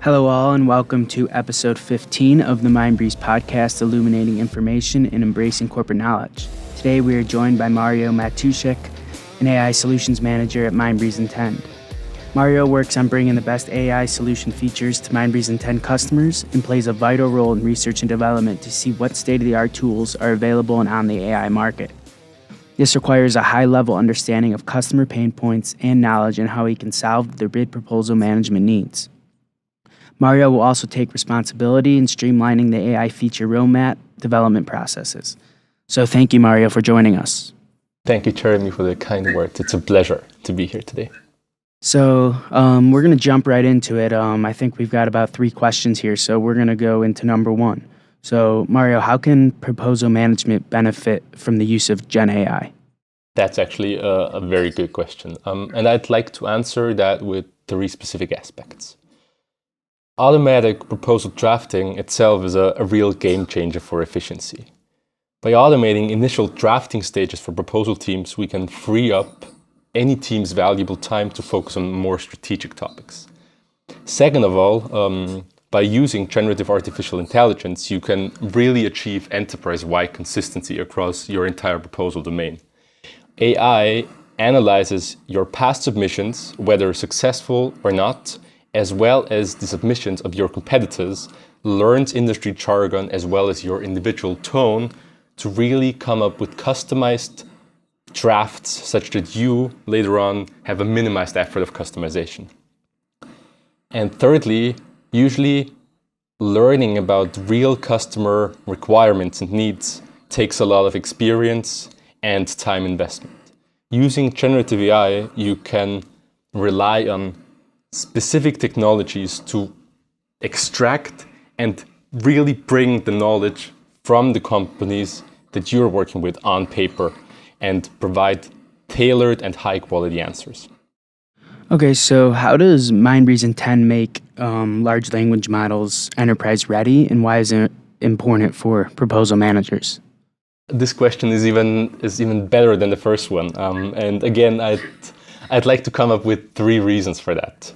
Hello all and welcome to episode 15 of the Mindbreeze podcast, illuminating information and embracing corporate knowledge. Today we are joined by Mario Matuschek, an AI solutions manager at Mindbreeze InTend. Mario works on bringing the best AI solution features to Mindbreeze InTend customers and plays a vital role in research and development to see what state-of-the-art tools are available and on the AI market. This requires a high-level understanding of customer pain points and knowledge on how he can solve their bid proposal management needs. Mario will also take responsibility in streamlining the AI feature roadmap development processes. So thank you, Mario, for joining us. Thank you, Jeremy, for the kind words. It's a pleasure to be here today. So we're going to jump right into it. I think we've got about 3 questions here, so we're going to go into number 1. So, Mario, how can proposal management benefit from the use of GenAI? That's actually a very good question. And I'd like to answer that with 3 specific aspects. Automatic proposal drafting itself is a real game changer for efficiency. By automating initial drafting stages for proposal teams, we can free up any team's valuable time to focus on more strategic topics. Second of all, by using generative artificial intelligence, you can really achieve enterprise-wide consistency across your entire proposal domain. AI analyzes your past submissions, whether successful or not, as well as the submissions of your competitors, learns industry jargon as well as your individual tone to really come up with customized drafts such that you later on have a minimized effort of customization. And thirdly, usually learning about real customer requirements and needs takes a lot of experience and time investment. Using generative AI, you can rely on specific technologies to extract and really bring the knowledge from the companies that you're working with on paper and provide tailored and high-quality answers. Okay, so how does Mindbreeze InTend make large language models enterprise-ready, and why is it important for proposal managers? This question is even better than the first one. And again, I'd like to come up with 3 reasons for that.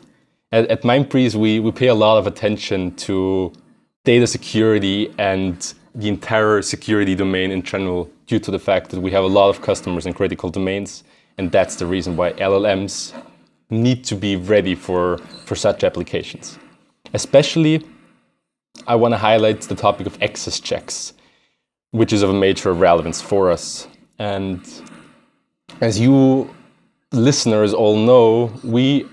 At Mindbreeze, we pay a lot of attention to data security and the entire security domain in general, due to the fact that we have a lot of customers in critical domains, and that's the reason why LLMs need to be ready for such applications. Especially, I want to highlight the topic of access checks, which is of a major relevance for us. And as you listeners all know, we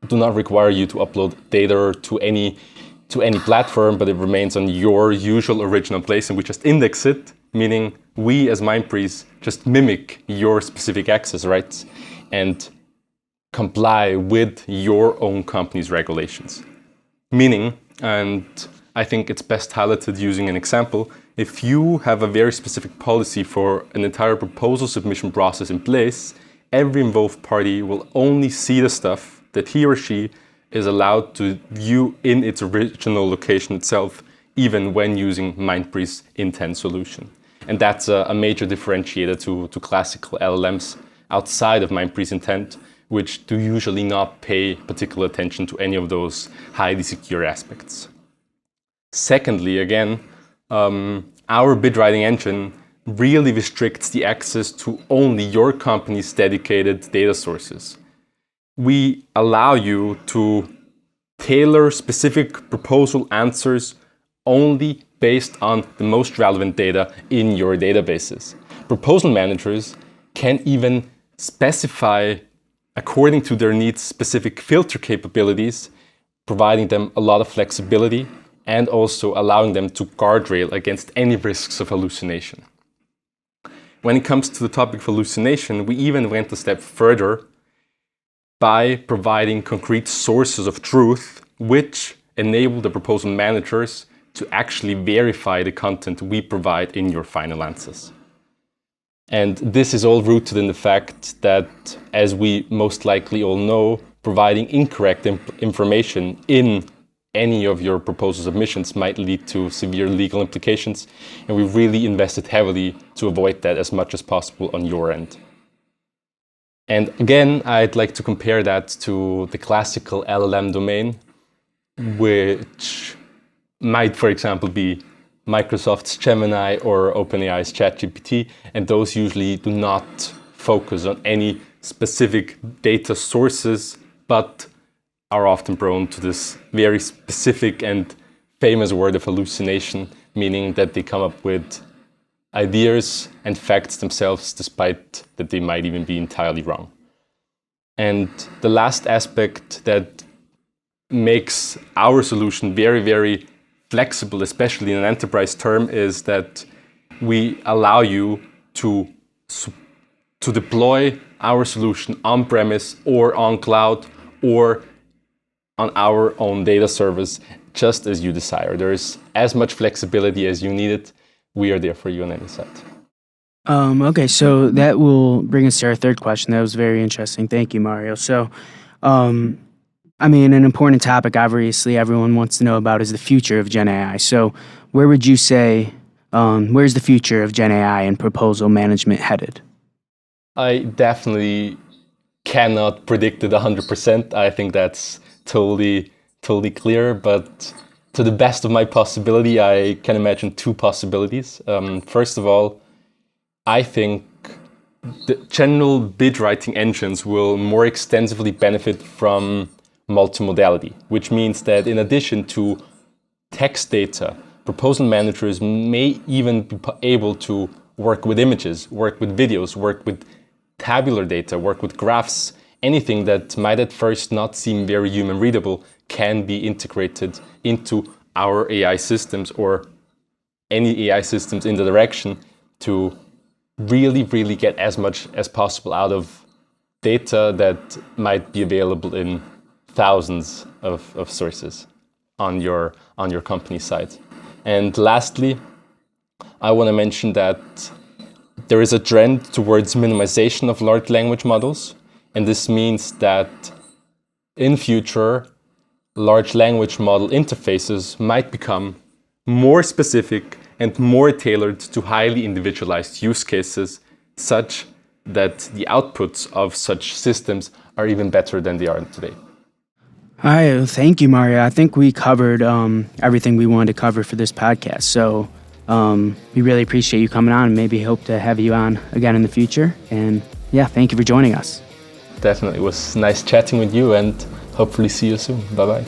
do not require you to upload data to any platform, but it remains on your usual original place, and we just index it, meaning we as Mindbreeze just mimic your specific access rights and comply with your own company's regulations. Meaning, and I think it's best highlighted using an example, if you have a very specific policy for an entire proposal submission process in place, every involved party will only see the stuff that he or she is allowed to view in its original location itself, even when using Mindbreeze InTend solution. And that's a major differentiator to classical LLMs outside of Mindbreeze InTend, which do usually not pay particular attention to any of those highly secure aspects. Secondly, again, our bid writing engine really restricts the access to only your company's dedicated data sources. We allow you to tailor specific proposal answers only based on the most relevant data in your databases. Proposal managers can even specify, according to their needs, specific filter capabilities, providing them a lot of flexibility and also allowing them to guardrail against any risks of hallucination. When it comes to the topic of hallucination, we even went a step further by providing concrete sources of truth, which enable the proposal managers to actually verify the content we provide in your final answers. And this is all rooted in the fact that, as we most likely all know, providing incorrect information in any of your proposal submissions might lead to severe legal implications, and we really invested heavily to avoid that as much as possible on your end. And again, I'd like to compare that to the classical LLM domain. which might, for example, be Microsoft's Gemini or OpenAI's ChatGPT, and those usually do not focus on any specific data sources, but are often prone to this very specific and famous word of hallucination, meaning that they come up with ideas and facts themselves, despite that they might even be entirely wrong. And the last aspect that makes our solution very, very flexible, especially in an enterprise term, is that we allow you to deploy our solution on-premise or on cloud or on our own data service, just as you desire. There is as much flexibility as you need it. We are there for you on any side. Okay, so that will bring us to our third question. That was very interesting. Thank you, Mario. So, an important topic, obviously, everyone wants to know about is the future of GenAI. So where would you say, where's the future of GenAI and proposal management headed? I definitely cannot predict it 100%. I think that's totally clear, but to the best of my possibility, I can imagine two possibilities. First of all, I think the general bid writing engines will more extensively benefit from multi-modality, which means that in addition to text data, proposal managers may even be able to work with images, work with videos, work with tabular data, work with graphs. Anything that might at first not seem very human readable can be integrated into our AI systems or any AI systems in the direction to really get as much as possible out of data that might be available in thousands of sources on your company side. And lastly, I want to mention that there is a trend towards minimization of large language models, and this means that in future, large language model interfaces might become more specific and more tailored to highly individualized use cases, such that the outputs of such systems are even better than they are today. All right, well, thank you, Mario. I think we covered everything we wanted to cover for this podcast. So we really appreciate you coming on, and maybe hope to have you on again in the future. And yeah, thank you for joining us. Definitely. It was nice chatting with you, and hopefully see you soon. Bye-bye.